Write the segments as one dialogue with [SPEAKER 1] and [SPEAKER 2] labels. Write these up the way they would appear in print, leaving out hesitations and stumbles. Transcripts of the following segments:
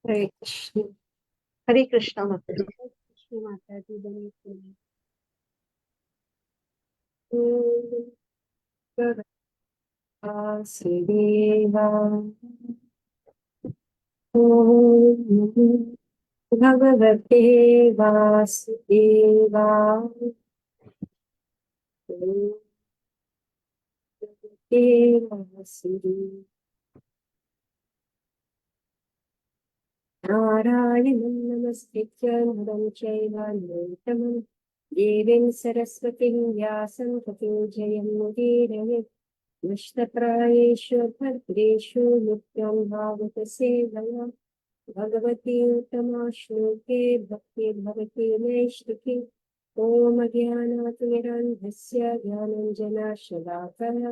[SPEAKER 1] Hare Krishna. Hare Krishna Mataji.
[SPEAKER 2] Krishna Mataji Dhaneshwari.
[SPEAKER 1] Vasudeva Om Bhagavate Vasudeva Om Bhagavate Vasudeva Narayanam Namaskritya Naram Chaiva Narottamam Devim Saraswatim Vyasam Tato Jayam Mudirayat Nashtaprayeshu Bhadreshu Nityam Bhavata Sevaya Bhagavati Uttama Shloke Bhakti Bhavati Naishtuki Om Jnanatmirandhasya Jnananjana Shalakaya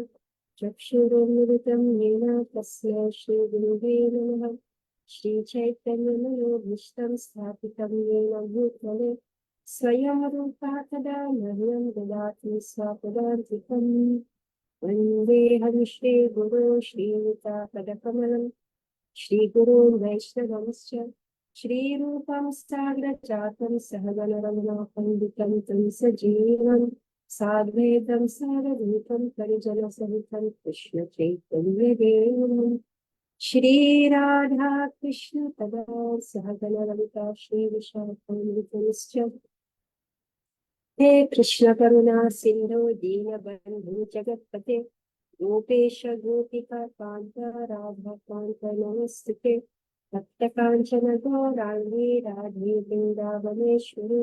[SPEAKER 1] Chakshurumritam Yena Tasya Shri Guruve Namaha Shri Chaitanya Manobhishtam Sthapitam Yena Bhutale Swayam Rupa Kada Mahyam Dadati Swapadantikam Vande Hamishre Guru Shri Yuta Padakamalam Shri Guru Vaishnavamscha Shri Rupam Sagrajatam Sahagana Panditam Tam Sajeevam Sadvedam Saradutam Parijana Sahitam Krishna Chaitanya Devam Shri Radha Krishna Pada Sahagana Ravita Shri Vishakam He Krishna Karuna Sindhu Dina Bandhu Jagatpate Gopesh Gopika Kanta Radha Kanta Namastute Bhakta Kanchana Gaurani Radhe Vrindavaneshwari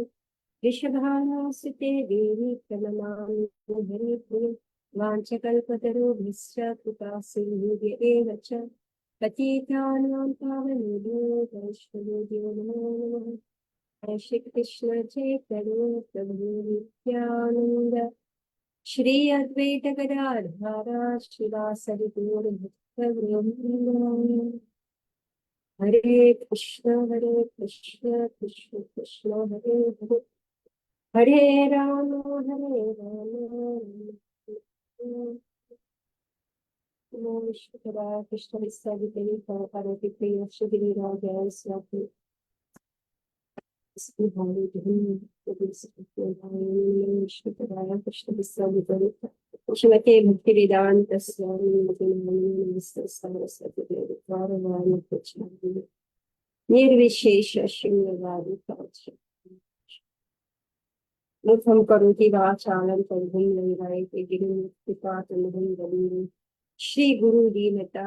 [SPEAKER 1] Rishabhana Sute Devi Pranamami Hari Puri Vanchakalpataru Bhisra Kuta Sindhya Evacha Patitanam Pavanebhyo Vaishnavyo Namo Namaha Shri Krishna Chaitanya Prabhu Nityananda Shri Advaita Gadadhara Shivasari Gaura Bhakta Hare Krishna Krishna Krishna Hare Hare Hare Rama Namo Vishnu Krishna Visavideni Parvati Priya Shri Raja Swati Shrimate Bhaktivedanta Swami Saraswati Nirvishesha Shunyavadi Kacha Mukham Karuti Vachalam Tadhim Vairayate Girim Pipatam Hindaviri Shri Guru Dinata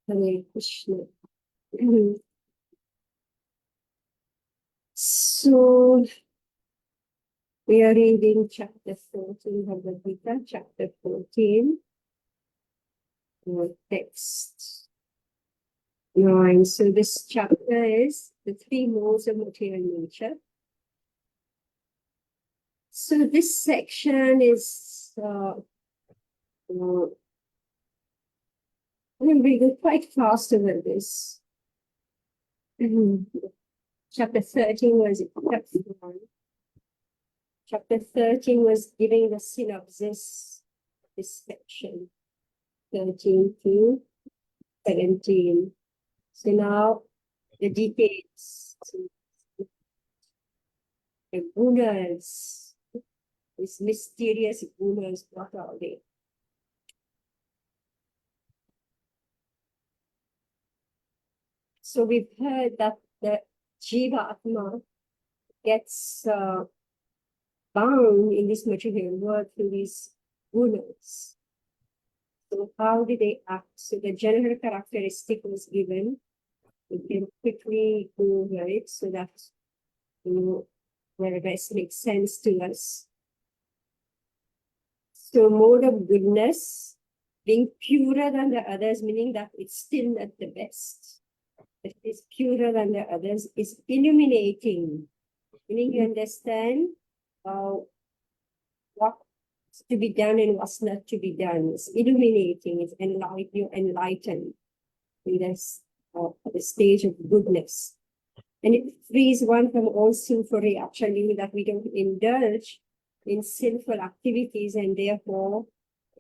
[SPEAKER 1] Hare Krishna. So we are reading chapter 14, Bhagavad Gita, chapter 14, text 9. So this chapter is the three modes of material nature. So this section is, I'm reading quite fast over this. Chapter 13 was Chapter 13 was giving the synopsis, this section, 13 to 17. So now the details, the gunas, these mysterious gunas, what are they? So we've heard that the Jiva Atma gets bound in this material world through these gunas. So how do they act? So the general characteristic was given. We can quickly go over it so that where best makes sense to us. So mode of goodness, being purer than the others, meaning that it's still not the best. It is purer than the others, is illuminating, meaning you understand what's to be done and what's not to be done. It's illuminating, it's enlightened in this the stage of goodness. And it frees one from all sinful reaction, meaning that we don't indulge in sinful activities and therefore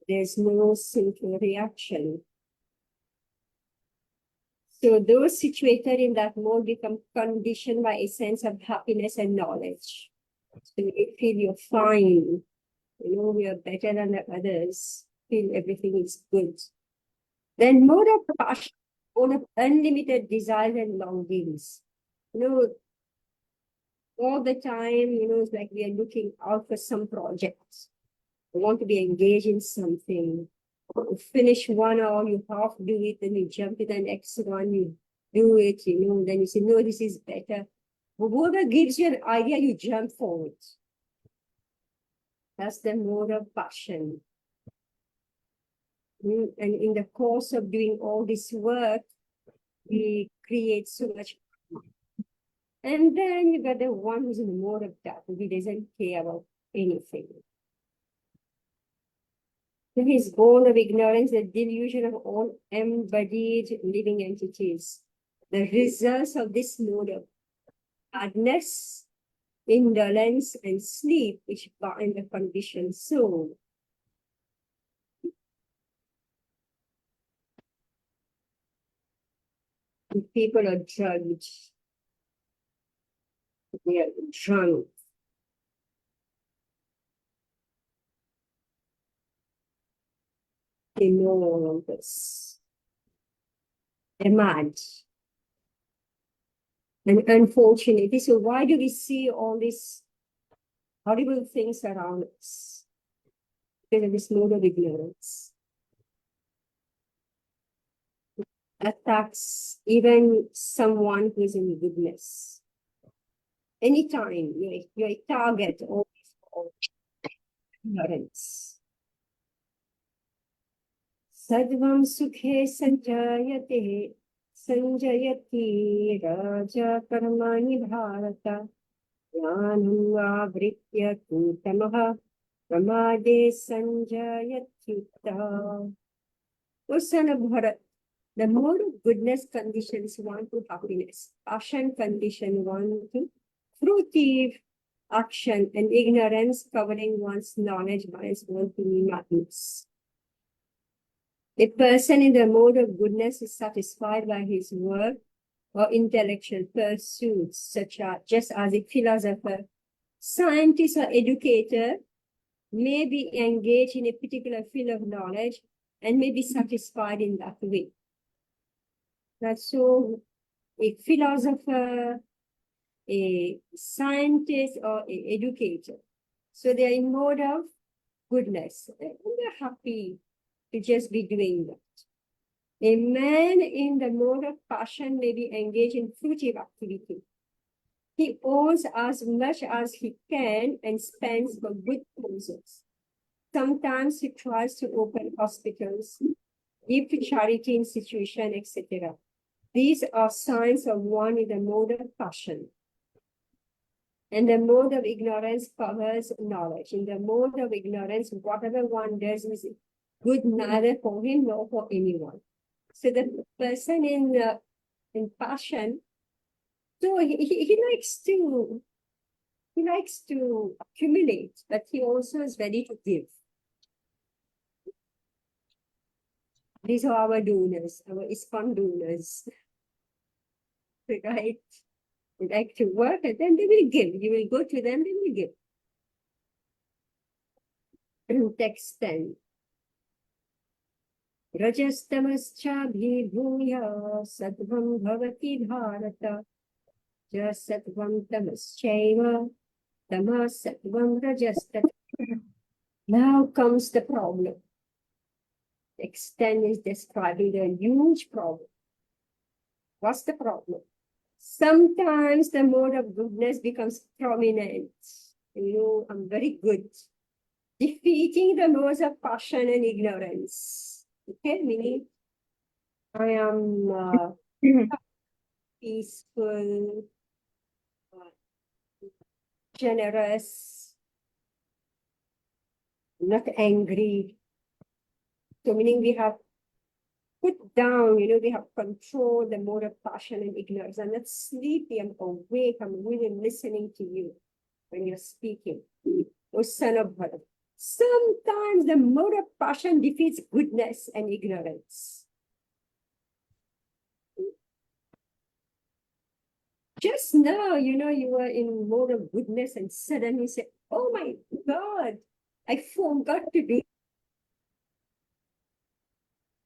[SPEAKER 1] there's no sinful reaction. So those situated in that mode become conditioned by a sense of happiness and knowledge. So you feel you're fine, you're better than the others, feel everything is good. Then mode of passion, mode of unlimited desire and longings. All the time, it's like we are looking out for some projects. We want to be engaged in something. You finish one or you half do it, then you jump to the next one, you do it, then you say, no, this is better. But whatever gives you an idea, you jump forward. That's the mode of passion. And in the course of doing all this work, we create so much. And then you got the one who's in the mode of doubt, who doesn't care about anything. So he's born of ignorance, the delusion of all embodied living entities. The results of this mode of madness, indolence, and sleep, which bind the conditioned soul. And people are drugged. They are drunk. They know all of this. They're mad. And unfortunately, so why do we see all these horrible things around us? Because of this mode of ignorance. Attacks even someone who is in goodness. Anytime you're a target of ignorance. Sadvam sukhe sanjayate sanjayati raja karmani bharata jnanam avritya kutamaha pramade sanjayatyutta. O son of Bharat, the mode of goodness conditions one to happiness, passion condition one to fruitive action, and ignorance covering one's knowledge binds one to madness. A person in the mode of goodness is satisfied by his work or intellectual pursuits, such as just as a philosopher, scientist, or educator may be engaged in a particular field of knowledge and may be satisfied in that way. That's so a philosopher, a scientist, or an educator. So they are in mode of goodness. And they're happy to just be doing that. A man in the mode of passion may be engaged in fruitive activity. He owns as much as he can and spends for good causes. Sometimes he tries to open hospitals, give to charity institutions, etc. These are signs of one in the mode of passion. And the mode of ignorance covers knowledge. In the mode of ignorance, whatever one does is good neither for him nor for anyone. So the person in passion, so he likes to accumulate, but he also is ready to give. These are our donors, our ISKCON donors, right? They like to work and then they will give. You will go to them, they will give. Text 10. Rajastamascha-bhi-bhuya sattvam bhavati bharata ja sattvam tamaschaiva tamas sattvam rajastata. Now comes the problem. Text 10 is describing a huge problem. What's the problem? Sometimes the mode of goodness becomes prominent. I'm very good. Defeating the modes of passion and ignorance. Okay, meaning I am peaceful, generous, not angry. So meaning we have put down, we have controlled the mode of passion and ignorance. I'm not sleepy, I'm awake, I'm really listening to you when you're speaking. O son of Bharat. Sometimes the mode of passion defeats goodness and ignorance. just now, you were in mode of goodness and suddenly say, oh my God, I forgot to do,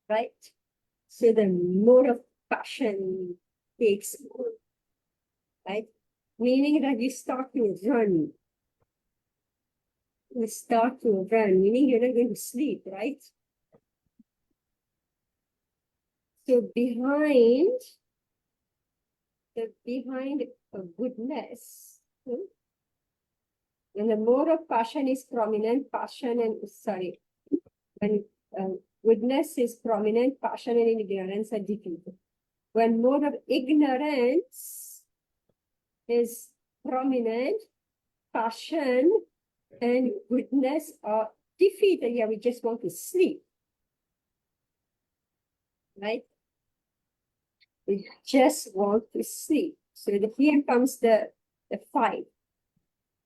[SPEAKER 1] right? So the mode of passion takes over, right? Meaning that you start to run. You start to run, meaning you're not going to sleep, right? So behind a goodness, when the mode of passion is prominent, when goodness is prominent, passion and ignorance are defeated. When mode of ignorance is prominent, passion and goodness are defeated. Yeah, we just want to sleep, right? We just want to sleep. So here comes the fight.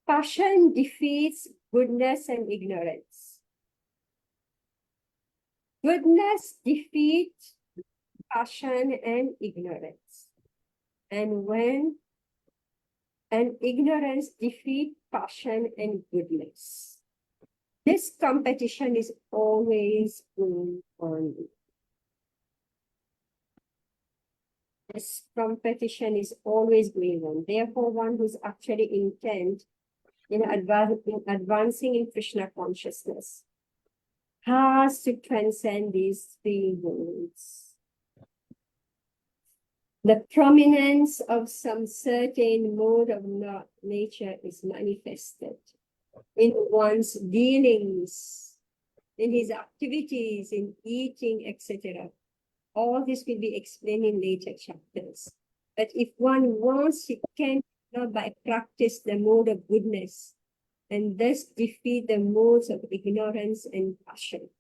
[SPEAKER 1] Passion defeats goodness and ignorance. Goodness defeats passion and ignorance. And ignorance defeats passion and goodness. This competition is always going on. This competition is always going on. Therefore, one who's actually intent in advancing in Krishna consciousness has to transcend these three modes. The prominence of some certain mode of nature is manifested in one's dealings, in his activities, in eating, etc. All this will be explained in later chapters. But if one wants, he can by practice the mode of goodness and thus defeat the modes of ignorance and passion.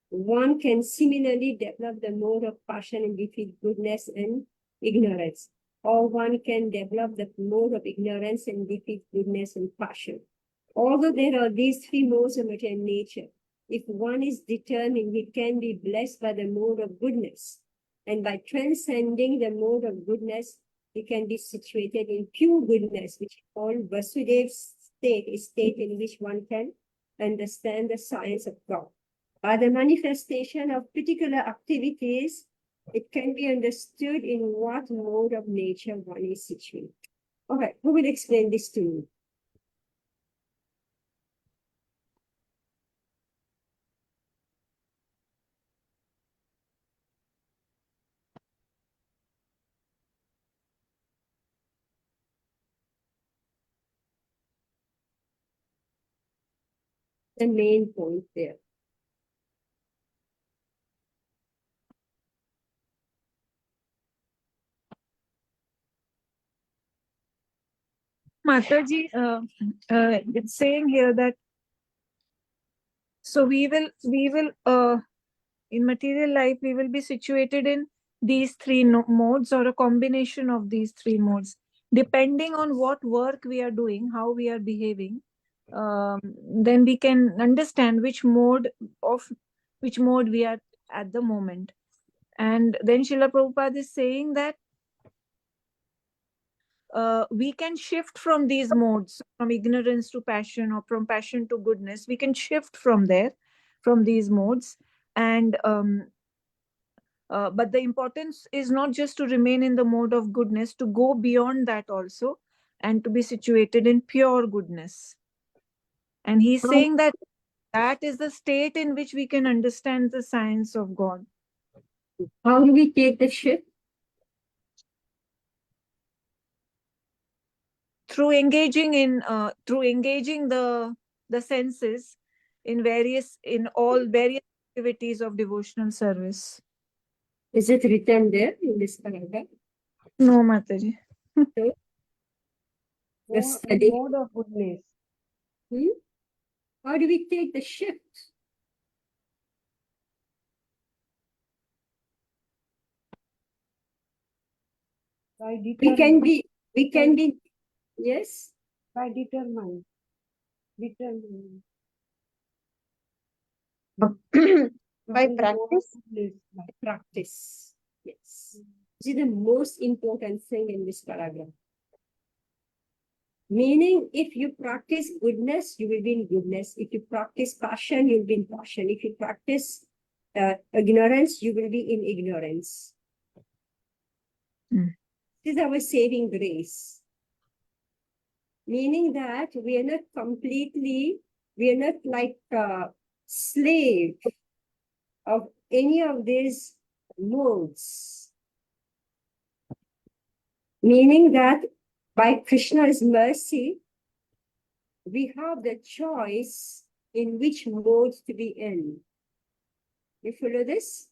[SPEAKER 1] One can similarly develop the mode of passion and defeat goodness and ignorance. Or one can develop the mode of ignorance and defeat goodness and passion. Although there are these three modes of material nature, if one is determined, he can be blessed by the mode of goodness. And by transcending the mode of goodness, he can be situated in pure goodness, which is called Vasudev's state, a state in which one can understand the science of God. By the manifestation of particular activities, it can be understood in what mode of nature one is situated. All right, who will explain this to me? The main point there.
[SPEAKER 3] Mataji, it's saying here that so we will in material life we will be situated in these three modes or a combination of these three modes depending on what work we are doing, how we are behaving. Then we can understand which mode we are at the moment. And then Srila Prabhupada is saying that we can shift from these modes, from ignorance to passion or from passion to goodness. We can shift from these modes. And but the importance is not just to remain in the mode of goodness, to go beyond that also and to be situated in pure goodness. And he's saying that is the state in which we can understand the science of God.
[SPEAKER 1] How do we take the shift?
[SPEAKER 3] Through engaging the senses in all various activities of devotional service.
[SPEAKER 1] Is it written there in this paragraph?
[SPEAKER 3] No, Mataji.
[SPEAKER 1] The study.
[SPEAKER 2] Mode of goodness.
[SPEAKER 1] How do we take the shift?
[SPEAKER 2] By
[SPEAKER 1] We can be, yes?
[SPEAKER 2] by determine. Determine.
[SPEAKER 1] By practice? By practice, yes. This is the most important thing in this paragraph. Meaning, if you practice goodness, you will be in goodness. If you practice passion, you'll be in passion. If you practice ignorance, you will be in ignorance.
[SPEAKER 3] Mm.
[SPEAKER 1] This is our saving grace. Meaning that we are not completely, we are not like slave of any of these modes. Meaning that by Krishna's mercy, we have the choice in which mode to be in. You follow this?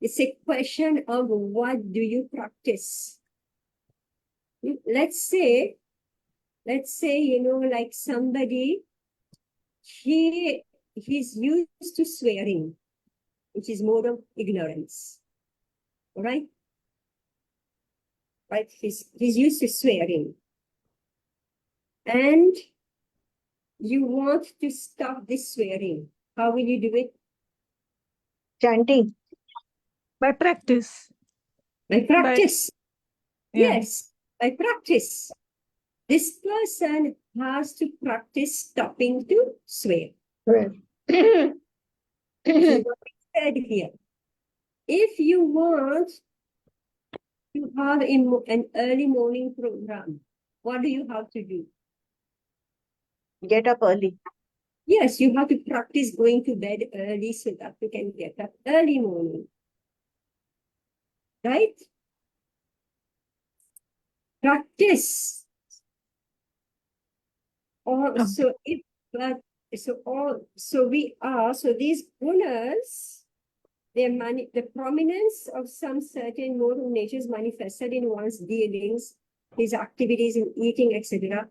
[SPEAKER 1] It's a question of what do you practice? Let's say, you know, like somebody, he's used to swearing, which is mode of ignorance. All right? Right? He's used to swearing. And you want to stop this swearing. How will you do it?
[SPEAKER 2] Chanting.
[SPEAKER 3] By practice.
[SPEAKER 1] By practice.
[SPEAKER 3] Yeah.
[SPEAKER 1] Yes, by practice. This person has to practice stopping to swear. This is what we said here. If you want to have an early morning program, what do you have to do?
[SPEAKER 2] Get up early.
[SPEAKER 1] Yes, you have to practice going to bed early so that you can get up early morning. Right? Practice. So if so these gunas, the prominence of some certain mode of nature is manifested in one's dealings, his activities in eating, etc.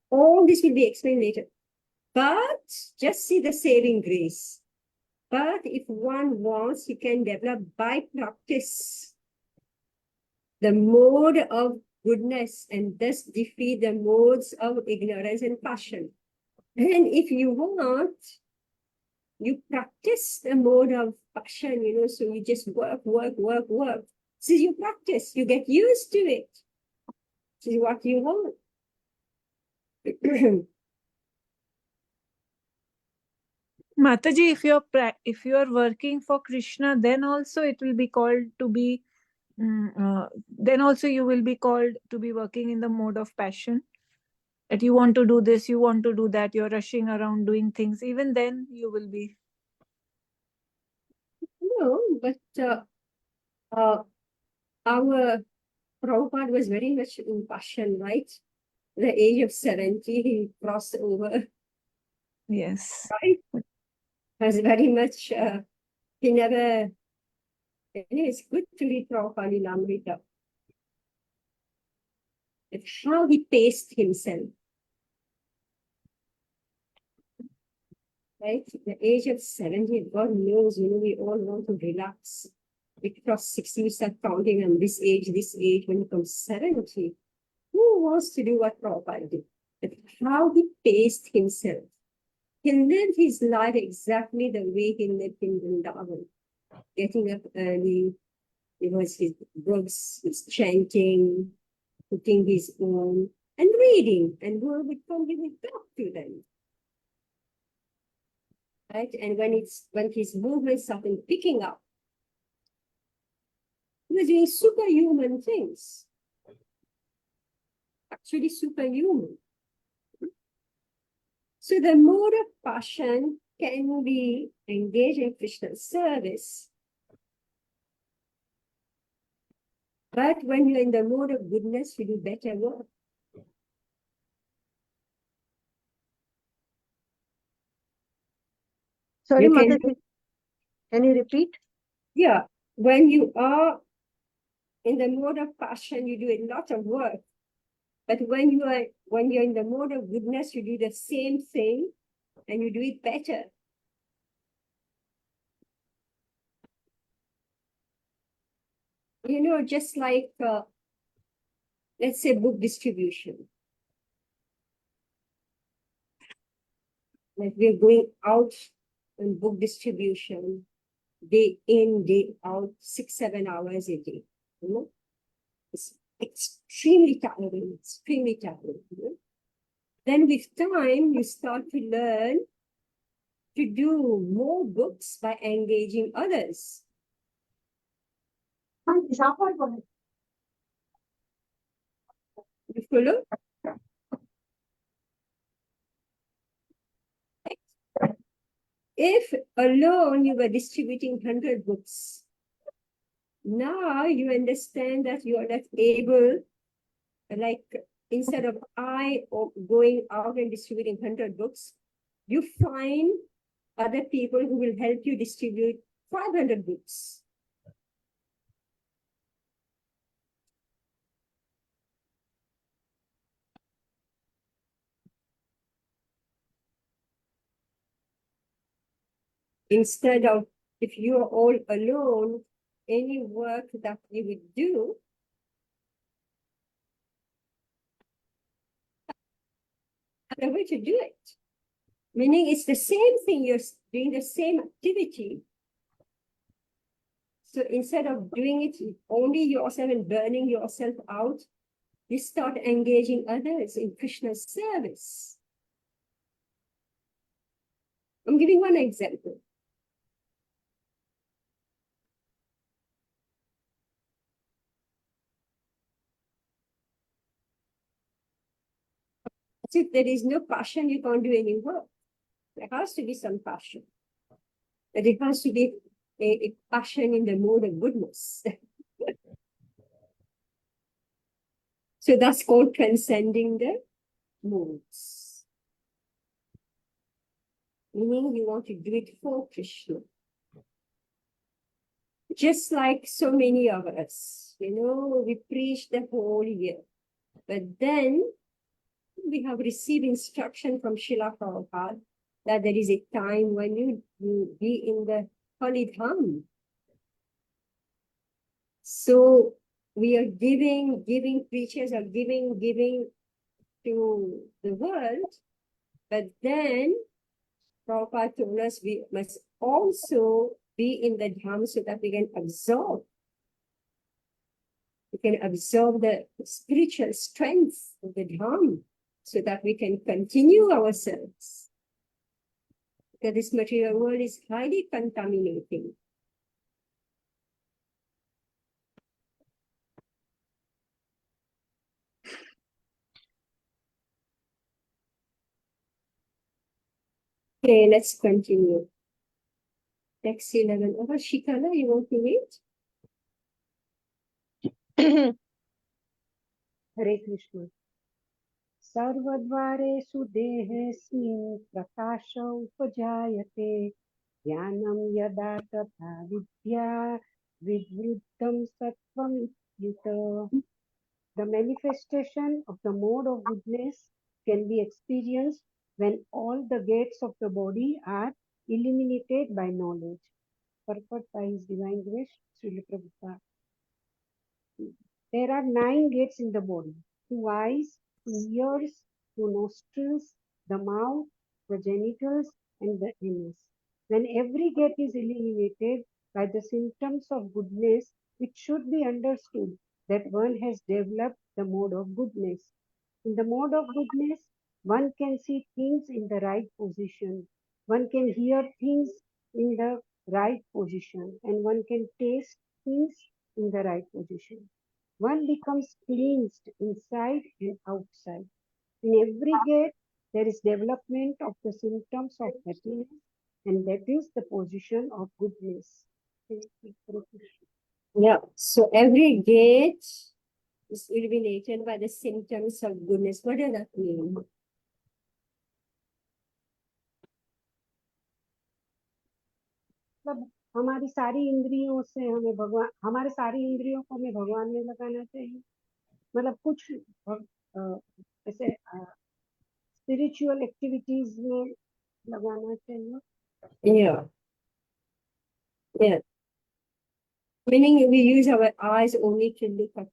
[SPEAKER 1] All this will be explained later. But just see the saving grace. But if one wants, he can develop by practice the mode of goodness and thus defeat the modes of ignorance and passion. And if you want, you practice the mode of passion, you know, so you just work. So you practice, you get used to it. This is what you want.
[SPEAKER 3] Mataji, if you are working for Krishna, then also it will be called to be. Then also you will be called to be working in the mode of passion. That you want to do this, you want to do that. You're rushing around doing things. Even then, you will be.
[SPEAKER 1] No, but our Prabhupada was very much in passion, right? At the age of 70, he crossed over,
[SPEAKER 3] Yes.
[SPEAKER 1] right? Was very much, he never, it's good to read Prabhupada in Amrita. It's how he paced himself. Right? At the age of 70, God knows, you know, we all want to relax. We cross 60, we start counting on this age, when it comes 70. Who wants to do what Prabhupada did? But how he paced himself. He lived his life exactly the way he lived in Vrindavan. Getting up early, it was his books, his chanting, cooking his own, and reading. And who would come, he would talk to them. Right? And when his movement started picking up, he was doing superhuman things. Actually superhuman. So the mode of passion can be engaged in Krishna's service. But when you're in the mode of goodness, you do better work.
[SPEAKER 2] Sorry,
[SPEAKER 1] You can-
[SPEAKER 2] Mataji. Can you repeat?
[SPEAKER 1] Yeah, when you are in the mode of passion, you do a lot of work. But when you're in the mode of goodness, you do the same thing and you do it better. You know, just like, let's say book distribution. Like we're going out on book distribution, day in, day out, 6-7 hours a day. You know, extremely tiring, extremely tiring. You know? Then with time, you start to learn to do more books by engaging others. You follow? If alone you were distributing 100 books, now you understand that you are not able, like, instead of going out and distributing 100 books, you find other people who will help you distribute 500 books. Instead of, if you are all alone, any work that you would do, the way to do it. Meaning it's the same thing, you're doing the same activity. So instead of doing it only yourself and burning yourself out, you start engaging others in Krishna's service. I'm giving one example. So if there is no passion, you can't do any work. There has to be some passion. But it has to be a passion in the mode of goodness. So that's called transcending the modes. Meaning you want to do it for Krishna. Just like so many of us, we preach the whole year. But then we have received instruction from Srila Prabhupada that there is a time when you be in the Holy Dham. So we are giving, preachers are giving to the world, but then Prabhupada told us we must also be in the Dham so that we can absorb. We can absorb the spiritual strength of the Dham so that we can continue ourselves. Because this material world is highly contaminating. Okay, let's continue. Text 11. Oh, Shikala, you want to read?
[SPEAKER 2] Hare Krishna. सर्वद्वारेषु देहेऽस्मिन् प्रकाश उपजायते ज्ञानं यदा तथा विद्या विवृद्धं सत्त्वं युत. The manifestation of the mode of goodness can be experienced when all the gates of the body are illuminated by knowledge. Purport by His Divine Grace, Srila Prabhupada. There are 9 gates in the body: 2 eyes, 2 ears, 2 nostrils, the mouth, the genitals, and the anus. When every gate is illuminated by the symptoms of goodness, it should be understood that one has developed the mode of goodness. In the mode of goodness, one can see things in the right position, one can hear things in the right position, and one can taste things in the right position. One becomes cleansed inside and outside. In every gate, there is development of the symptoms of happiness, and that is the position of goodness.
[SPEAKER 1] Yeah, so every gate is illuminated by the symptoms of goodness. What does that mean?
[SPEAKER 2] मतलब हमारी सारी इंद्रियों से हमें भगवान, हमारे सारी इंद्रियों को हमें भगवान में लगाना चाहिए. मतलब कुछ ऐसे स्पिरिचुअल एक्टिविटीज में लगाना चाहिए.
[SPEAKER 1] Yeah. Yeah. Meaning we use our eyes only to look at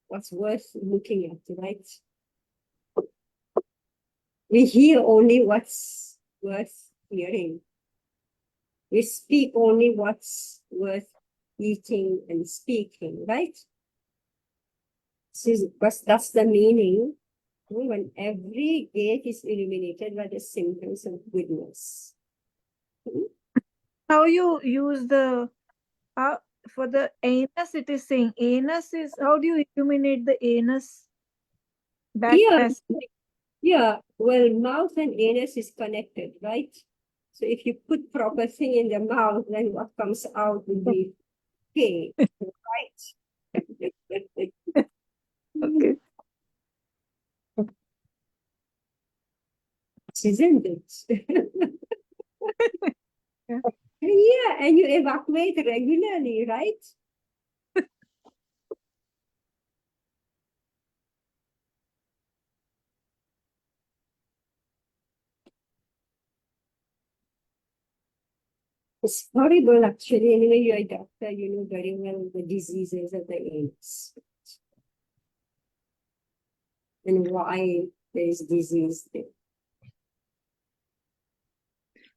[SPEAKER 1] what's worth looking at, right? We hear only what's worth hearing. We speak only what's worth eating and speaking, right? Because that's the meaning. When every gate is illuminated by the symptoms of goodness.
[SPEAKER 3] How you use the for the anus? It is saying anus is, how do you illuminate the anus? That
[SPEAKER 1] Yeah,
[SPEAKER 3] aspect.
[SPEAKER 1] yeah. Well, mouth and anus is connected, right? So if you put proper thing in the mouth, then what comes out will be okay, right?
[SPEAKER 3] Okay.
[SPEAKER 1] Isn't it?
[SPEAKER 3] Yeah.
[SPEAKER 1] Yeah, and you evacuate regularly, right? It's horrible, actually. Anyway, you're a doctor, you know very well the diseases of the anus and why there is disease there.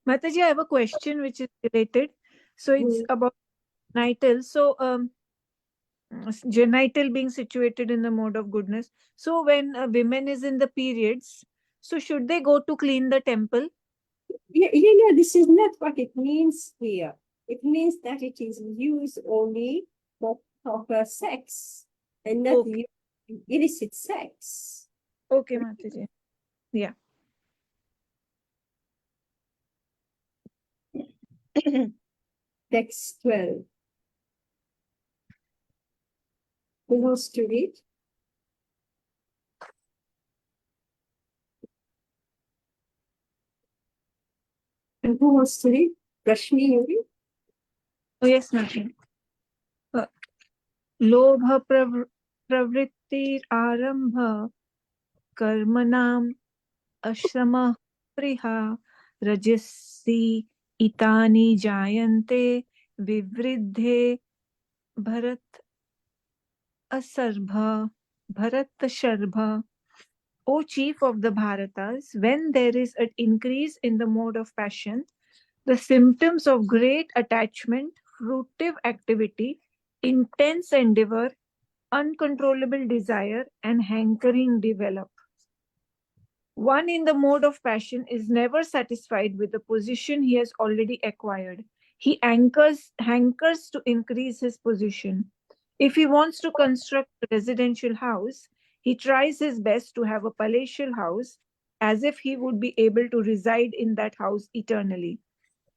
[SPEAKER 3] Mataji, I have a question which is related. So it's about genital. So genital being situated in the mode of goodness. So when a woman is in the periods, so should they go to clean the temple?
[SPEAKER 1] This is not what it means here. It means that it is used only for proper sex and not
[SPEAKER 3] Okay.
[SPEAKER 1] illicit sex.
[SPEAKER 3] Okay, Mataji. Yeah.
[SPEAKER 1] Text 12. Who wants to read? And who wants to read? Rashmi, you read?
[SPEAKER 3] Oh, yes, Mataji. लोभ प्रवृत्ति आरंभ कर्मणाम अश्रमः प्रिहा रजसी इतानि जायन्ते विवृद्धे Bharat Bharatasharbha. O chief of the Bharatas, when there is an increase in the mode of passion, the symptoms of great attachment, fruitive activity, intense endeavor, uncontrollable desire, and hankering develop. One in the mode of passion is never satisfied with the position he has already acquired. He hankers to increase his position. If he wants to construct a residential house, he tries his best to have a palatial house as if he would be able to reside in that house eternally.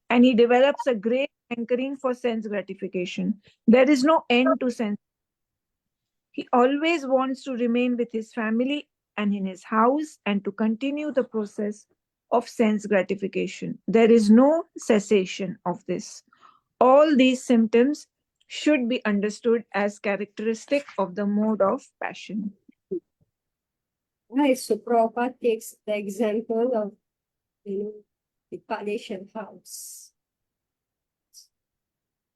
[SPEAKER 3] And he develops a great hankering for sense gratification. There is no end to sense. He always wants to remain with his family and in his house and to continue the process of sense gratification. There is no cessation of this. All these symptoms should be understood as characteristic of the mode of passion.
[SPEAKER 1] Right, so Prabhupada takes the example of, the palatial house.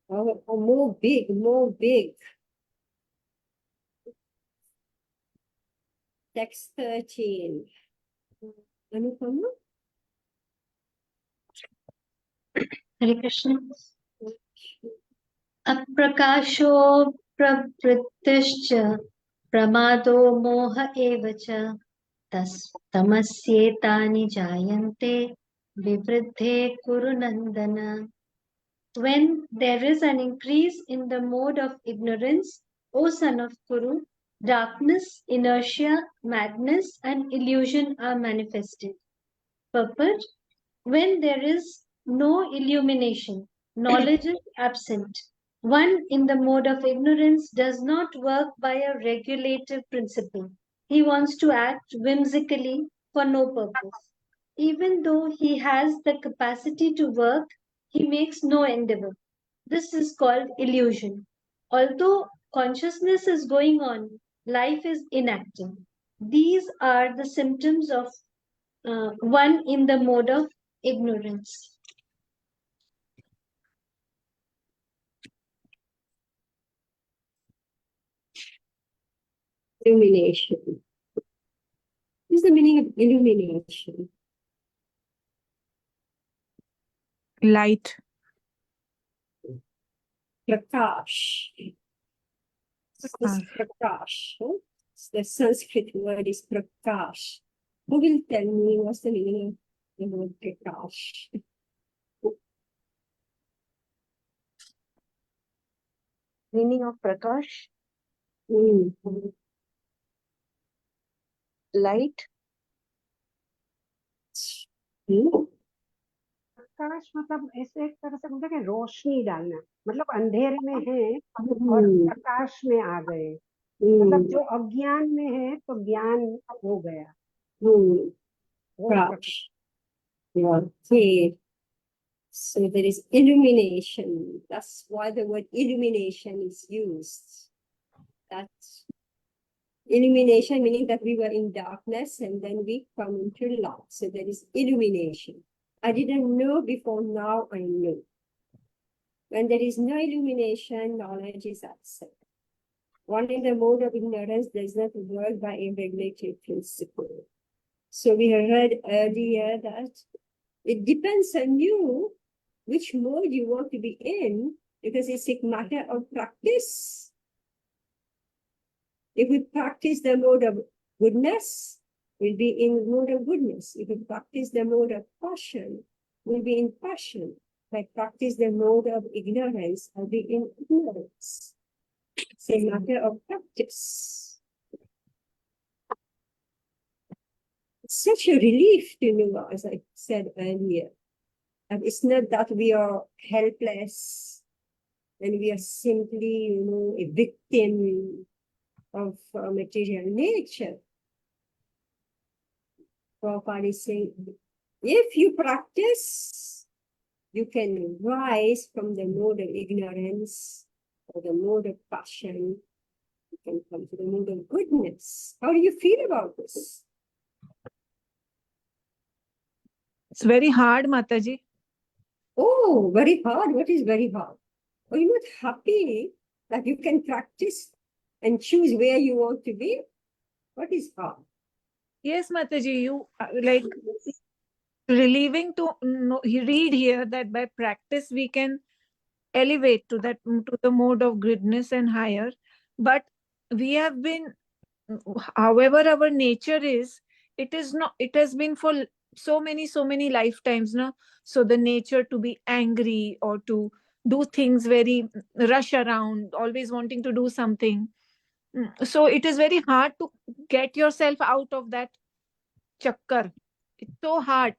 [SPEAKER 1] Or more big, more big. Text 13. Anupama?
[SPEAKER 4] Hare Krishna. अप्रकाशो प्रवृत्तिश्च प्रमादो मोह एव च तमस्येतानि जायन्ते विवृद्धे कुरु नन्दन. When there is an increase in the mode of ignorance, O son of Kuru, darkness, inertia, madness, and illusion are manifested. Purport: when there is no illumination, knowledge is absent. One in the mode of ignorance does not work by a regulative principle. He wants to act whimsically for no purpose. Even though he has the capacity to work, he makes no endeavor. This is called illusion. Although consciousness is going on, life is inactive. These are the symptoms of one in the mode of ignorance.
[SPEAKER 1] Illumination. What is the meaning of illumination?
[SPEAKER 3] Light.
[SPEAKER 1] Prakash. This is
[SPEAKER 3] Prakash.
[SPEAKER 1] Prakash. Huh? The Sanskrit word is prakash. Who will tell me what's the meaning of the word prakash?
[SPEAKER 2] Meaning of Prakash,
[SPEAKER 1] Mm.
[SPEAKER 2] light.
[SPEAKER 1] Mm.
[SPEAKER 2] प्रकाश मतलब ऐसे एक तरह से बोलते हैं कि रोशनी डालना, मतलब अंधेरे में है और
[SPEAKER 1] Mm.
[SPEAKER 2] प्रकाश में आ गए,
[SPEAKER 1] Mm.
[SPEAKER 2] मतलब जो अज्ञान में है तो ज्ञान हो गया,
[SPEAKER 1] Mm.
[SPEAKER 2] वो प्रकाश।
[SPEAKER 1] Prakash. Okay. So there is illumination. That's why the word illumination is used. That's illumination meaning that we were in darkness and then we come into light. So there is illumination. I didn't know before, now I know. When there is no illumination, knowledge is absent. One in the mode of ignorance does not work by a regulative principle. So we have read earlier that it depends on you which mode you want to be in, because it's a matter of practice. If we practice the mode of goodness, we'll be in mode of goodness. If we practice the mode of passion, we'll be in passion. If I practice the mode of ignorance, I'll be in ignorance. It's a matter of practice. It's such a relief to know, as I said earlier. And it's not that we are helpless and we are simply, a victim of material nature. Prabhupada is saying, if you practice, you can rise from the mode of ignorance or the mode of passion. You can come to the mode of goodness. How do you feel about this?
[SPEAKER 3] It's very hard, Mataji.
[SPEAKER 1] Oh, very hard. What is very hard? Are you not happy that you can practice and choose where you want to be? What is hard?
[SPEAKER 3] Yes, Mataji, you like relieving to read here that by practice we can elevate to that to the mode of goodness and higher. But we have been, however our nature is, it is not, it has been for so many lifetimes now. So the nature to be angry or to do things very rush around, always wanting to do something. So it is very hard to get yourself out of that chakkar. It's so hard.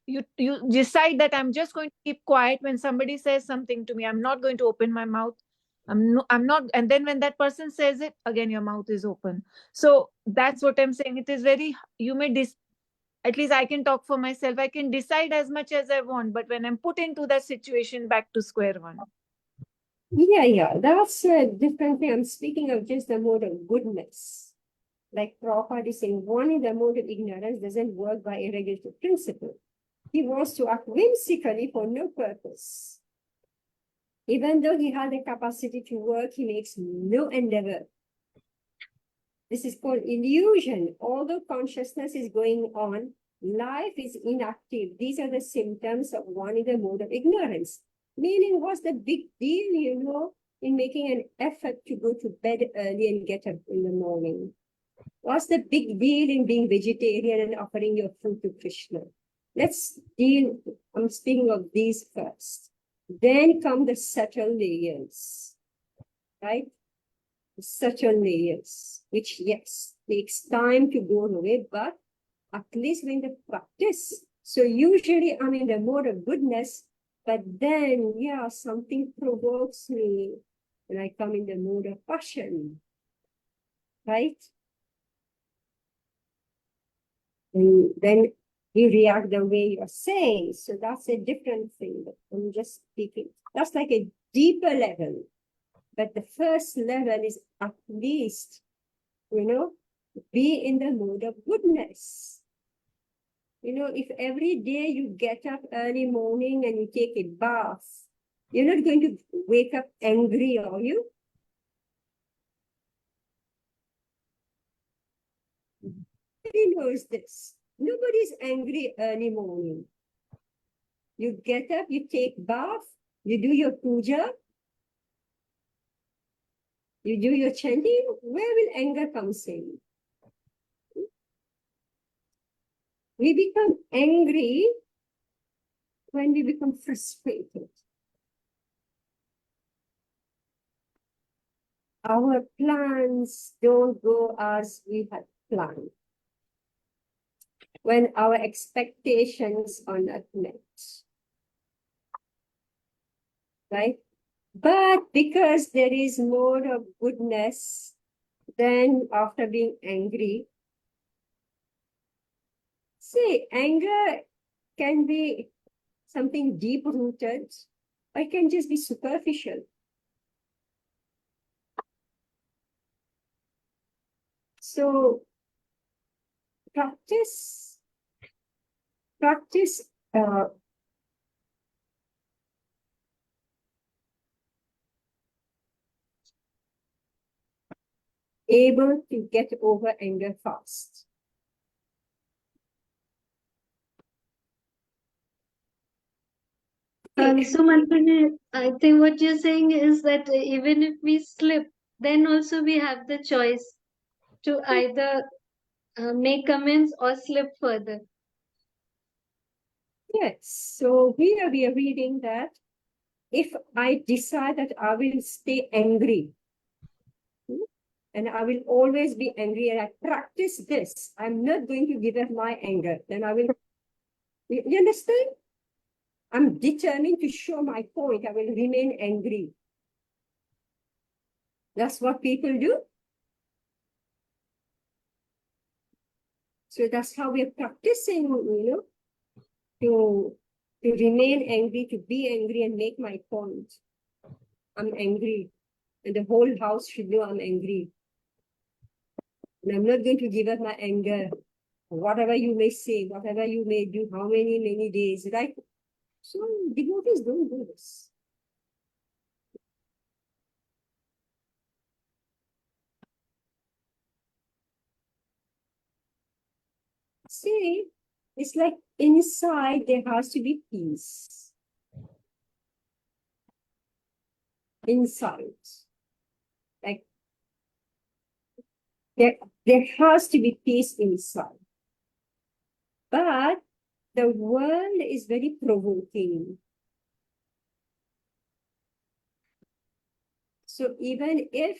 [SPEAKER 3] You decide that I'm just going to keep quiet when somebody says something to me. I'm not going to open my mouth. I'm not, and then when that person says it again, your mouth is open. So that's what I'm saying. It is very, you may at least I can talk for myself. I can decide as much as I want, but when I'm put into that situation, back to square one.
[SPEAKER 1] Yeah, that's a different thing. I'm speaking of just the mode of goodness. Like Prabhupada is saying, one in the mode of ignorance doesn't work by a regulative principle. He wants to act whimsically for no purpose. Even though he had the capacity to work, he makes no endeavor. This is called illusion. Although consciousness is going on, life is inactive. These are the symptoms of one in the mode of ignorance. Meaning, what's the big deal, in making an effort to go to bed early and get up in the morning? What's the big deal in being vegetarian and offering your food to Krishna? I'm speaking of these first. Then come the subtle layers, right? The subtle layers, which, yes, takes time to go away, but at least when the practice. So usually I'm in the mode of goodness, but then, something provokes me and I come in the mode of passion, right? And then you react the way you're saying. So that's a different thing, but I'm just speaking. That's like a deeper level. But the first level is at least, be in the mood of goodness. If every day you get up early morning and you take a bath, you're not going to wake up angry, are you? Nobody knows this. Nobody's angry early morning. You get up, you take bath, you do your puja. You do your chanting, where will anger comes in? We become angry when we become frustrated. Our plans don't go as we had planned. When our expectations are not met. Right? But because there is more of goodness than after being angry, see, anger can be something deep rooted, or it can just be superficial. So practice uh, able to get over anger fast.
[SPEAKER 4] So Mantani, I think what you're saying is that even if we slip, then also we have the choice to either make amends or slip further.
[SPEAKER 1] Yes, so here we are reading that if I decide that I will stay angry, and I will always be angry, and I practice this, I'm not going to give up my anger, then I will, you understand? I'm determined to show my point, I will remain angry. That's what people do. So that's how we're practicing, to remain angry, to be angry and make my point. I'm angry. And the whole house should know I'm angry. And I'm not going to give up my anger. Whatever you may say, whatever you may do, how many days, right? So devotees don't do this. See, it's like inside there has to be peace. Inside. Like there has to be peace inside. But the world is very provoking. So even if,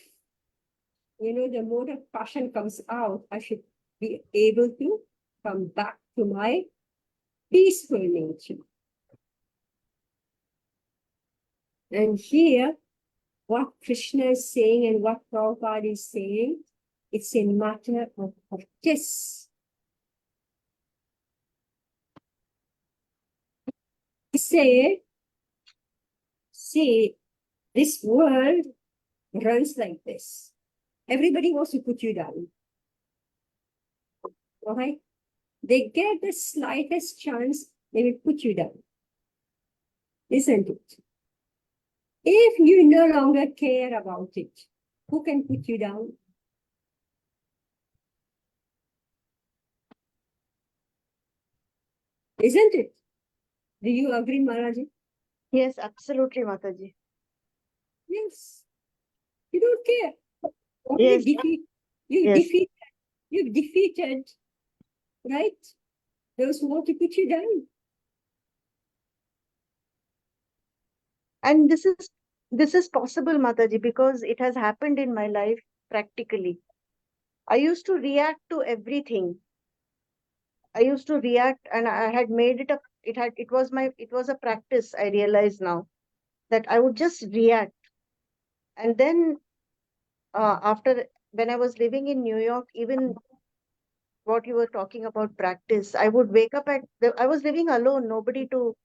[SPEAKER 1] the mode of passion comes out, I should be able to come back to my peaceful nature. And here, what Krishna is saying and what Prabhupada is saying, it's a matter of practice. See, this world runs like this. Everybody wants to put you down. All right? They get the slightest chance, they will put you down. Isn't it? If you no longer care about it, who can put you down? Isn't it? Do you agree, Maharaji?
[SPEAKER 5] Yes, absolutely, Mataji.
[SPEAKER 1] Yes. You don't care.
[SPEAKER 5] Yes. Yes.
[SPEAKER 1] You've defeated, right? Those who want to put you down.
[SPEAKER 5] And this is possible, Mataji, because it has happened in my life practically. I used to react to everything. I used to react, and I had made it it was a practice, I realize now, that I would just react. And then after, when I was living in New York, even what you were talking about practice, I would wake up I was living alone, nobody to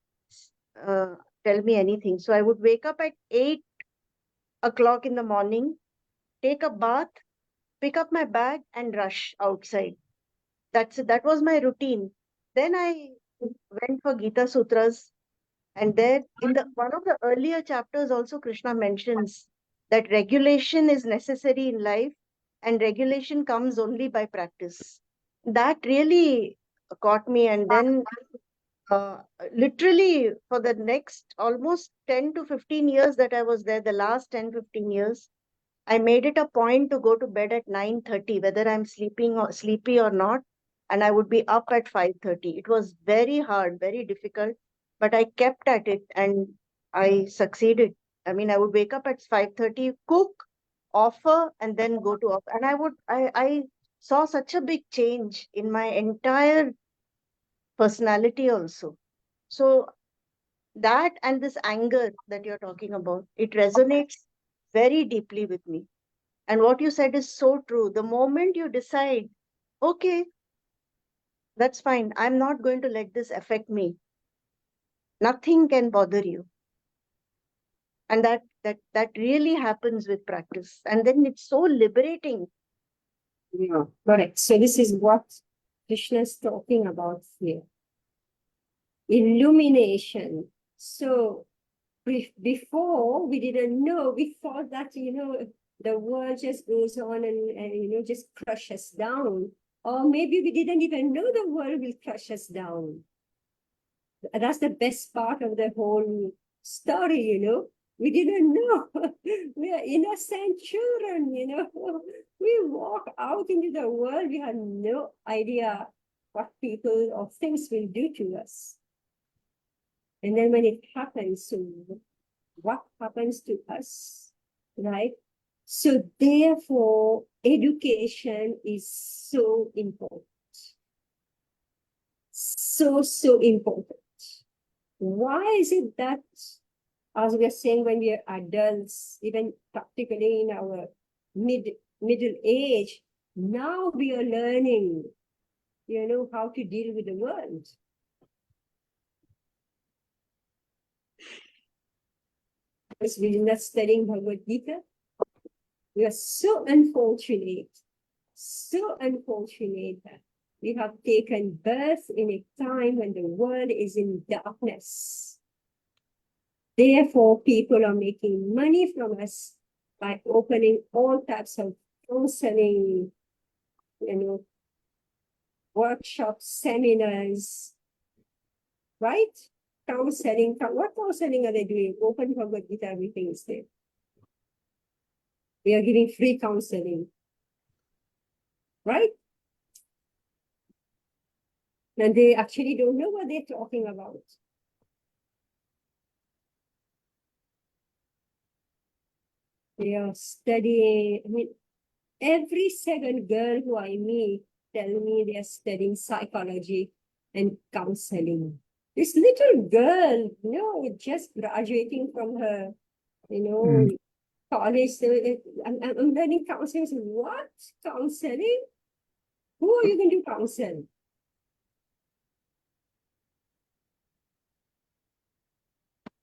[SPEAKER 5] uh, tell me anything. So I would wake up at 8 o'clock in the morning, take a bath, pick up my bag and rush outside. That's it. That was my routine. Then I went for Gita Sutras, and there in the one of the earlier chapters also Krishna mentions that regulation is necessary in life and regulation comes only by practice. That really caught me, and then uh, literally for the next almost 10 to 15 years that I was there, the last 10, 15 years, I made it a point to go to bed at 9:30, whether I'm sleepy or not, and I would be up at 5:30. It was very hard, very difficult, but I kept at it and I succeeded. I mean, I would wake up at 5:30, cook, offer, and then go to offer. And I saw such a big change in my entire personality also. So that and this anger that you're talking about, it resonates very deeply with me. And what you said is so true. The moment you decide, okay, that's fine, I'm not going to let this affect me, nothing can bother you. And that really happens with practice. And then it's so liberating.
[SPEAKER 1] Yeah, correct. So this is what Krishna is talking about here. Illumination. So before we didn't know, we thought that, the world just goes on and just crush us down. Or maybe we didn't even know the world will crush us down. That's the best part of the whole story, We didn't know. We are innocent children, We walk out into the world, we have no idea what people or things will do to us. And then when it happens, so what happens to us, right? So therefore, education is so important. So important. Why is it that, as we are saying, when we are adults, even practically in our middle age, now we are learning, how to deal with the world. Because we're not studying Bhagavad Gita. We are so unfortunate that we have taken birth in a time when the world is in darkness. Therefore, people are making money from us by opening all types of counseling, workshops, seminars, right? Counseling. What counseling are they doing? Open Bhagavad Gita, everything is there. We are giving free counseling, right? And they actually don't know what they're talking about. They are studying, every second girl who I meet tell me they're studying psychology and counseling. This little girl, just graduating from her, college. So I'm learning counseling. So what? Counseling? Who are you going to counsel?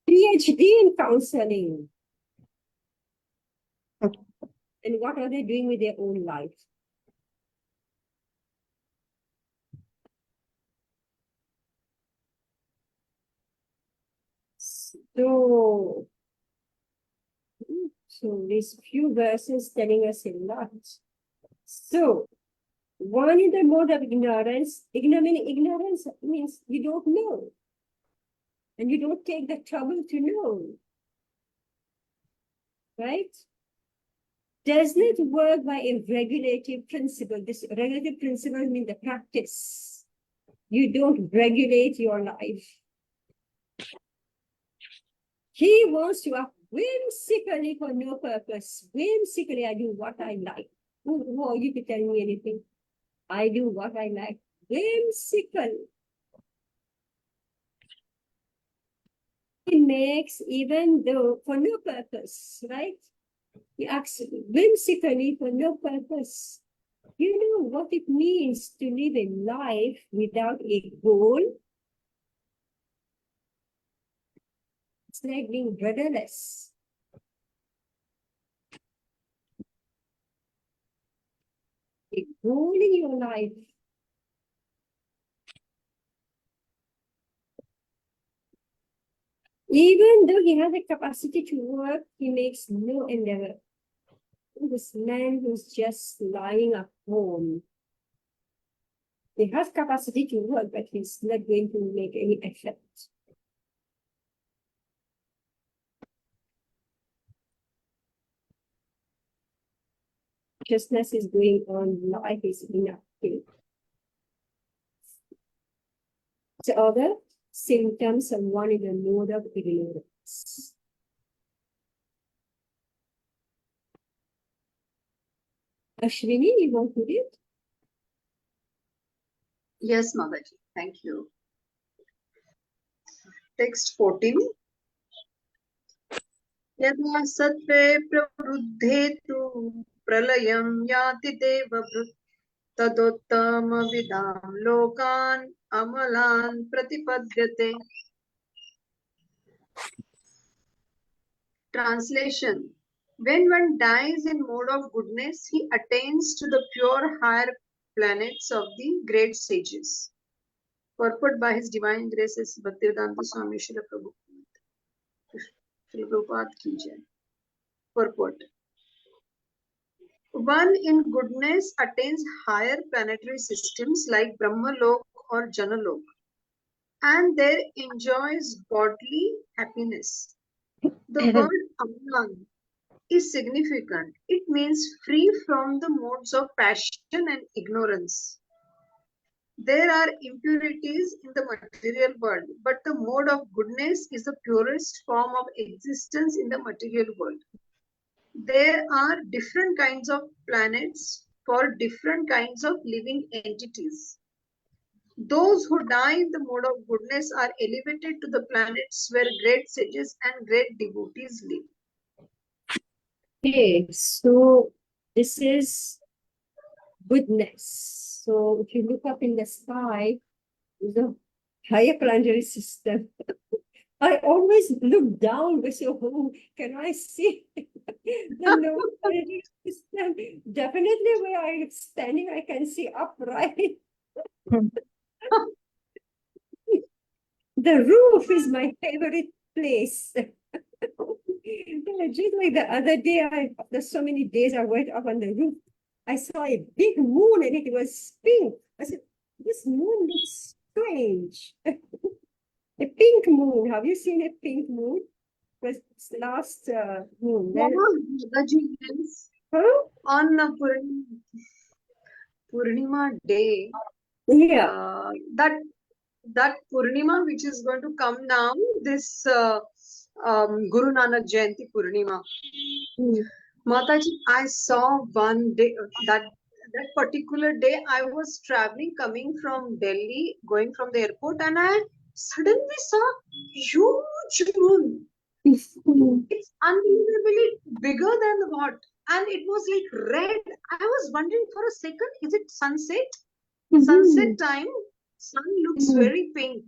[SPEAKER 1] PhD in counseling. And what are they doing with their own life? So these few verses telling us a lot. So one is the mode of ignorance. Ignorance means you don't know. And you don't take the trouble to know. Right? Does not work by a regulative principle. This regulative principle means the practice. You don't regulate your life. He wants to act whimsically for no purpose. Whimsically, I do what I like. Who are you to tell me anything? I do what I like. Whimsical. He makes even though for no purpose, right? He acts whimsically for no purpose. You know what it means to live a life without a goal? It's like being rudderless. A goal in your life. Even though he has the capacity to work, he makes no endeavor. This man who's just lying at home. He has capacity to work, but he's not going to make any effort. consciousness is going on, life is inactive. So other symptoms of one is a mode of ignorance. Ashwini, you want to read?
[SPEAKER 6] Yes, Mataji. Thank you. Text 14. यदा सत्त्वे प्रवृद्धे तु प्रलयं याति देवभृत् तदोत्तमविदां लोकान् अमलान् प्रतिपद्यते. Translation. When one dies in mode of goodness, he attains to the pure higher planets of the great sages. Purport by His Divine Graces Bhaktivedanta Swami Srila Prabhupada ki jai. Purport. One in goodness attains higher planetary systems like Brahmalok or Janalok, and there enjoys godly happiness. The word Amalan is significant. It means free from the modes of passion and ignorance. There are impurities in the material world, but the mode of goodness is the purest form of existence in the material world. There are different kinds of planets for different kinds of living entities. Those who die in the mode of goodness are elevated to the planets where great sages and great devotees live.
[SPEAKER 1] Okay, so this is goodness. So if you look up in the sky, there's a higher planetary system. I always look down to say, oh, can I see the lower planetary system? Definitely where I'm standing, I can see upright. The roof is my favorite place. Just like the other day, after so many days, I went up on the roof. I saw a big moon and it was pink. I said, this moon looks strange. A pink moon. Have you seen a pink moon? It was last moon.
[SPEAKER 6] Yes.
[SPEAKER 1] Huh?
[SPEAKER 6] On Purnima day,
[SPEAKER 1] Yeah.
[SPEAKER 6] that Purnima which is going to come now, this Guru Nanak Jayanti Purnima.
[SPEAKER 1] Mm.
[SPEAKER 6] Mataji, I saw one day, that particular day I was traveling, coming from Delhi, going from the airport, and I suddenly saw huge moon. It's unbelievably bigger than what? And it was like red. I was wondering for a second, is it sunset? Sunset time, sun looks very pink.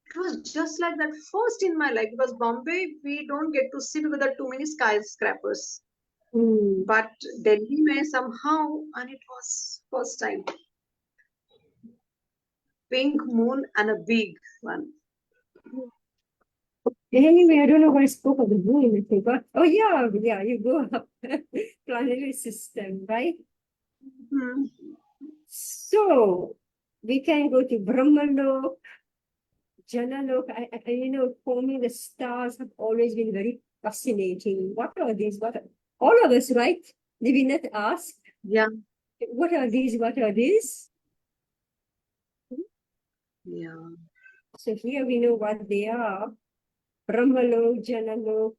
[SPEAKER 6] It was just like that first in my life, because Bombay, we don't get to see because there are too many skyscrapers. But Delhi mein somehow, and it was first time. Pink moon and a big one.
[SPEAKER 1] Anyway, I don't know why I spoke of the moon. I forgot. Oh yeah, you go up planetary system, right? So we can go to Brahmalok, Janalok. For me, the stars have always been very fascinating. What are these? All of us, right? Did we not ask?
[SPEAKER 6] Yeah.
[SPEAKER 1] What are these? What are these?
[SPEAKER 6] Yeah.
[SPEAKER 1] So here we know what they are. Brahmalok, Janalok.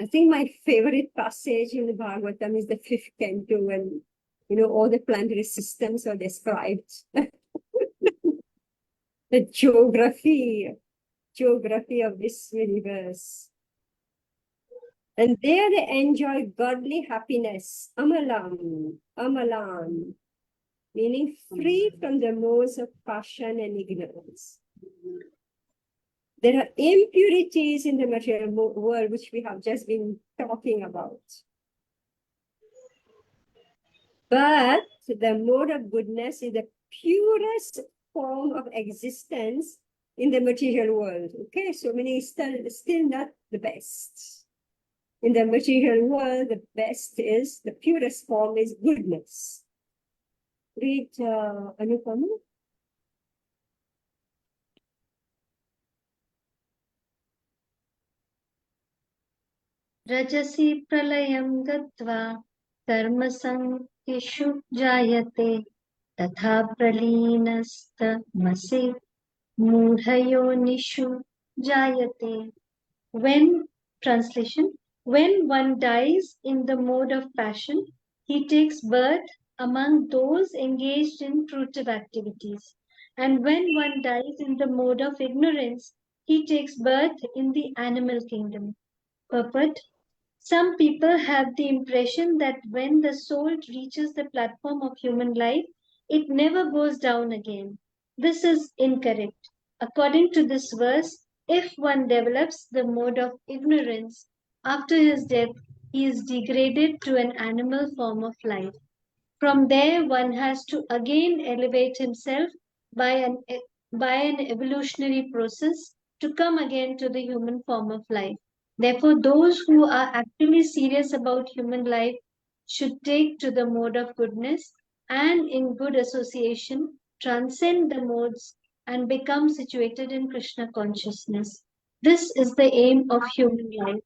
[SPEAKER 1] I think my favorite passage in the Bhagavatam is the 5th canto, when all the planetary systems are described. The geography of this universe. And there they enjoy godly happiness, amalam, meaning free from the modes of passion and ignorance. There are impurities in the material world, which we have just been talking about. But the mode of goodness is the purest form of existence in the material world. Okay, so meaning still not the best. In the material world, the best is, the purest form is goodness. Read Anupama.
[SPEAKER 4] रजसि प्रलयं गत्वा कर्मसङ्गिषु जायते तथा प्रलीनस्तमसि मूढयोनिषु jayate. When, translation, when one dies in the mode of passion, he takes birth among those engaged in fruitive activities. And when one dies in the mode of ignorance, he takes birth in the animal kingdom. Purport: some people have the impression that when the soul reaches the platform of human life, it never goes down again. This is incorrect. According to this verse, if one develops the mode of ignorance after his death, he is degraded to an animal form of life. From there, one has to again elevate himself by an evolutionary process to come again to the human form of life. Therefore, those who are actually serious about human life should take to the mode of goodness and, in good association, transcend the modes and become situated in Krishna consciousness. This is the aim of human life.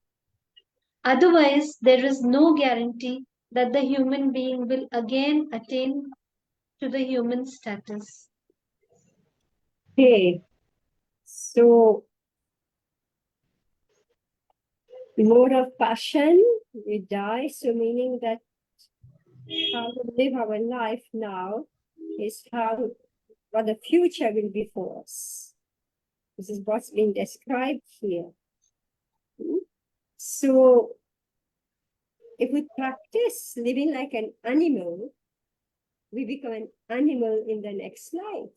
[SPEAKER 4] Otherwise, there is no guarantee that the human being will again attain to the human status.
[SPEAKER 1] Okay, so mode of passion, we die, so meaning that how to live our life now is how what the future will be for us. This is what's being described here. So if we practice living like an animal, we become an animal in the next life.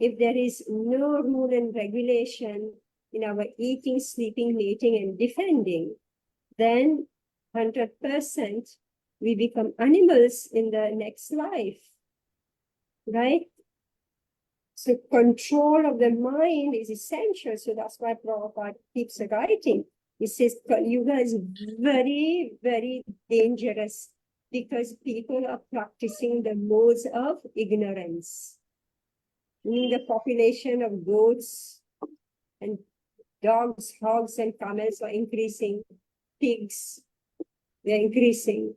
[SPEAKER 1] If there is no rule and regulation in our eating, sleeping, mating, and defending, then 100% we become animals in the next life, right? So control of the mind is essential. So that's why Prabhupada keeps writing. He says Kali Yuga is very, very dangerous because people are practicing the modes of ignorance. Meaning the population of goats and dogs, hogs, and camels are increasing. Pigs, they're increasing.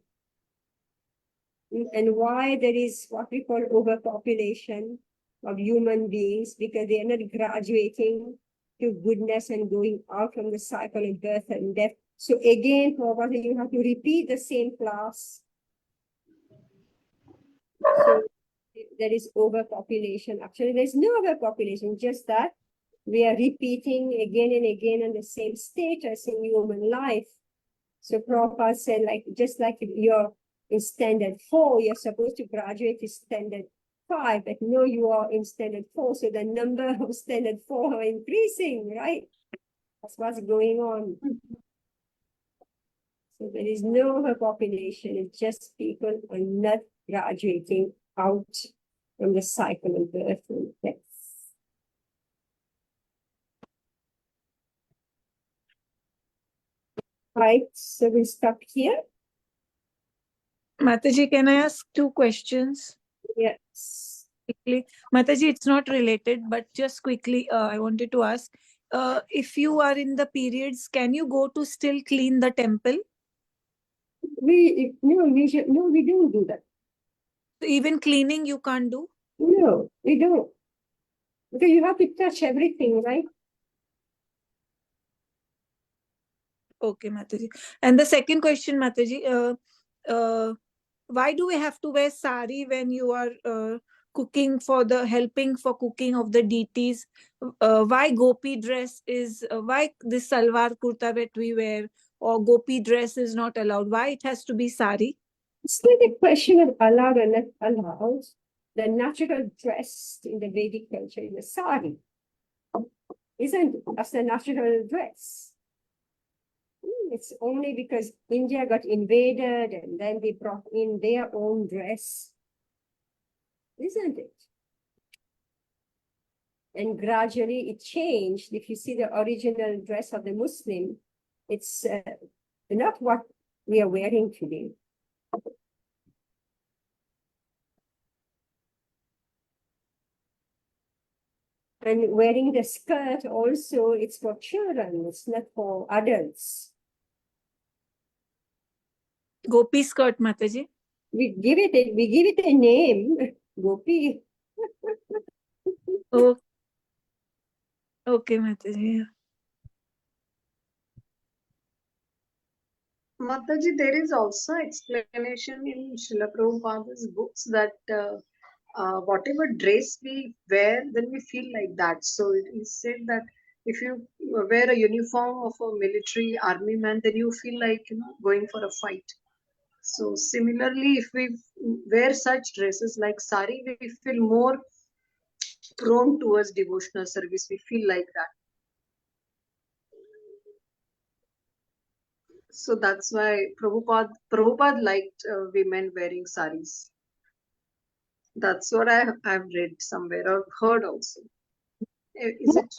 [SPEAKER 1] And why there is what we call overpopulation of human beings, because they are not graduating to goodness and going out from the cycle of birth and death. So again, Prabhupada, you have to repeat the same class. So there is overpopulation. Actually, there's no overpopulation, just that we are repeating again and again on the same status in human life. So Prabhupada said, like, just like you're in standard 4, you're supposed to graduate to standard 5, but no, you are in standard 4, so the number of standard 4 are increasing, right? That's what's going on. So there is no overpopulation, it's just people are not graduating out from the cycle of birth and death. Right, so we'll stop here.
[SPEAKER 3] Mataji, can I ask 2 questions?
[SPEAKER 1] Yes.
[SPEAKER 3] Quickly. Mataji, it's not related, but just quickly, I wanted to ask, if you are in the periods, can you go to still clean the temple?
[SPEAKER 1] We don't do that.
[SPEAKER 3] So even cleaning you can't do?
[SPEAKER 1] No, we don't. Because you have to touch everything, right?
[SPEAKER 3] Okay, Mataji. And the second question, Mataji, why do we have to wear sari when you are cooking helping for cooking of the deities? Why gopi dress is, why this salwar kurta that we wear or gopi dress is not allowed? Why it has to be sari?
[SPEAKER 1] It's not a question of allowed or not allowed. The natural dress in the Vedic culture is a sari. Isn't it? That's the natural dress. It's only because India got invaded and then they brought in their own dress. Isn't it? And gradually it changed. If you see the original dress of the Muslim, it's not what we are wearing today. And wearing the skirt also, it's for children, it's not for adults.
[SPEAKER 3] Gopi skirt, Mataji.
[SPEAKER 1] We give it a name, Gopi.
[SPEAKER 3] Oh, okay, Mataji. Yeah.
[SPEAKER 6] Mataji, there is also explanation in Srila Prabhupada's books that whatever dress we wear, then we feel like that. So it is said that if you wear a uniform of a military army man, then you feel like going for a fight. So similarly, if we wear such dresses like sari, we feel more prone towards devotional service. We feel like that. So that's why Prabhupada liked women wearing saris. That's what I've read somewhere or heard also. Is it?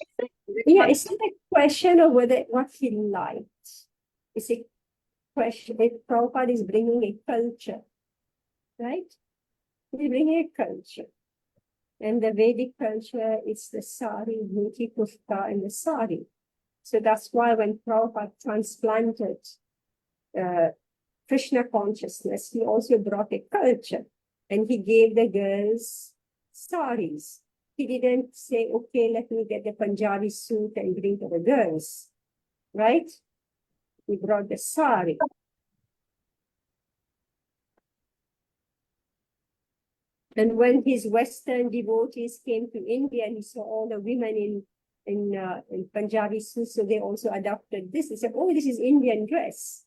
[SPEAKER 1] Yeah, it's not a question of whether what he likes. It's a question. Prabhupada is bringing a culture, right? He's bringing a culture. And the Vedic culture is the sari, dhoti, kurta, and the sari. So that's why when Prabhupada transplanted Krishna consciousness, he also brought a culture. And he gave the girls saris. He didn't say, okay, let me get the Punjabi suit and bring to the girls, right? He brought the sari. And when his Western devotees came to India, he saw all the women in Punjabi suits, so they also adopted this. They said, oh, this is Indian dress.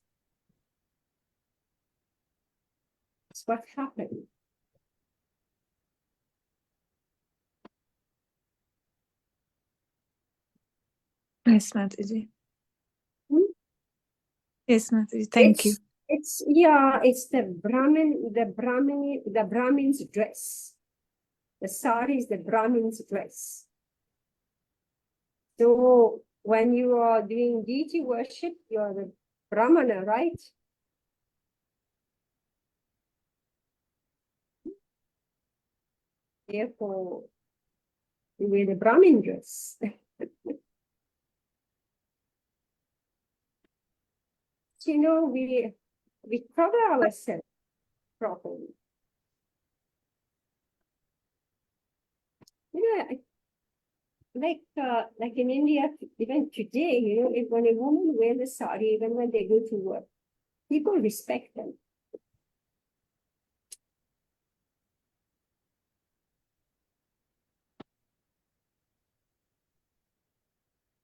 [SPEAKER 1] That's what happened.
[SPEAKER 3] Yes, Mataji.
[SPEAKER 1] Hmm?
[SPEAKER 3] Yes, Mataji. Thank you.
[SPEAKER 1] It's the Brahmin's dress. The sari is the Brahmin's dress. So when you are doing deity worship, you're the Brahmana, right? Therefore, you wear the Brahmin dress. So, we cover ourselves properly. Like in India, even today, if when a woman wears a sari, even when they go to work, people respect them.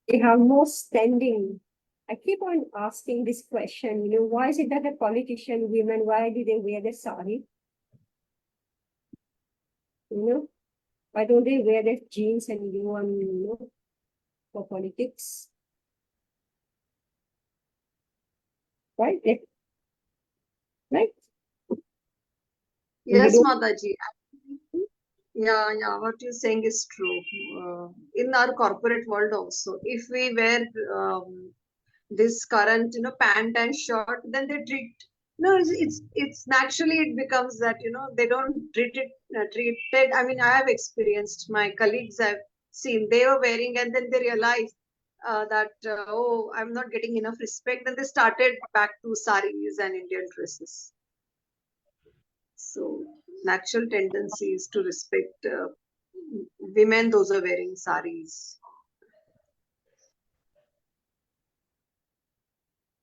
[SPEAKER 1] They have more standing. I keep on asking this question, why is it that the politician women, why do they wear the sari? Why don't they wear their jeans and go on, for politics? Right? Right?
[SPEAKER 6] Yes,
[SPEAKER 1] don't-
[SPEAKER 6] Mataji. Yeah, what you're saying is true. In our corporate world also, if we wear this current, pant and shirt, then they treat. No, it's naturally it becomes that they don't treat it. I mean, I have experienced. My colleagues I've seen they were wearing, and then they realized that oh, I'm not getting enough respect. Then they started back to saris and Indian dresses. So natural tendency is to respect women, those are wearing saris.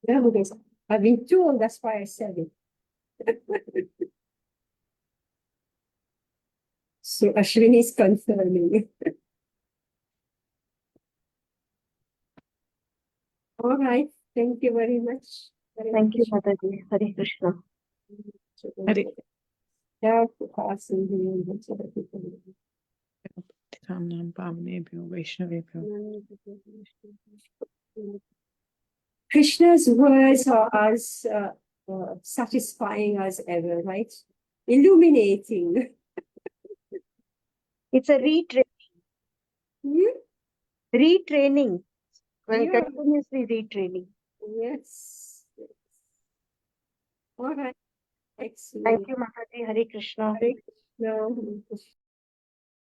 [SPEAKER 1] Yeah, because I've been told, that's why I said it. So Ashwini is confirming. All right. Thank you very much.
[SPEAKER 5] Thank you, Mataji. Hare Krishna.
[SPEAKER 3] Hare.
[SPEAKER 1] Yeah, to pass in the so that people
[SPEAKER 3] Ramnam Pavanebhyo Vaishnavebhyo.
[SPEAKER 1] Krishna's words are as satisfying as ever, right? Illuminating.
[SPEAKER 5] It's a
[SPEAKER 1] Hmm?
[SPEAKER 5] retraining. Well,
[SPEAKER 1] Yeah.
[SPEAKER 5] continuously retraining.
[SPEAKER 1] Yes. All right. Excellent.
[SPEAKER 5] Thank you, Mataji. Hare Krishna.
[SPEAKER 1] Hare Krishna.